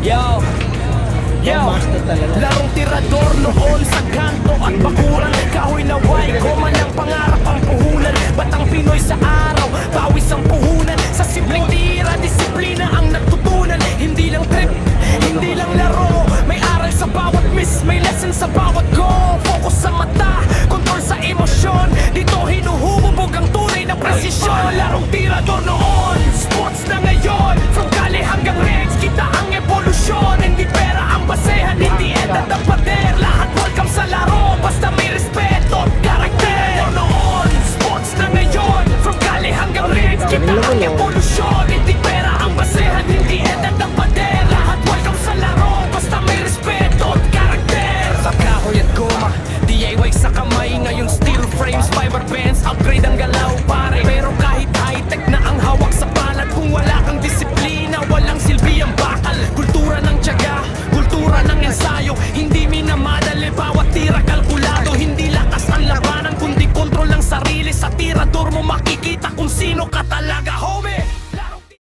Yo, larong tirador noon sa kanto at bakuran. Kahoy na way, koma ng pangarap ang puhunan. Batang Pinoy sa araw, pawis ang puhunan. Sa simpleng tira, disiplina ang natutunan. Hindi lang trip, hindi lang laro. May aral sa bawat miss, may lesson sa bawat go. Focus sa mata, control sa emosyon. Dito hinuhubog ang tunay na presisyon. Larong tirador noon, sports na ngayon. From kali hanggang regs, kita ang evolusyon. Hindi pera ang basehan, hindi edad ang pader. Lahat welcome sa laro, basta may respeto at karakter. Noon, sports na ngayon. From kali hanggang regs, kita ang evolusyon. Hindi pera ang basehan, hindi edad ang pader. Lahat welcome sa laro, basta may respeto at karakter. Sa kahoy at goma, DIY sa kamay. Ngayon steel frames, fiber bands, upgrade ang galaw pare. Pero kahit high-tech na ang hawak sa palad, kung wala kang disiplina, walang silbi ang bakal. Kultura ng tiyaga, kultura ng ensayo. Hindi minamadali, bawat tira kalkulado. Hindi lakas ang labanan, kundi kontrol ng sarili. Sa tirador mo makikita kung sino ka talaga, homie.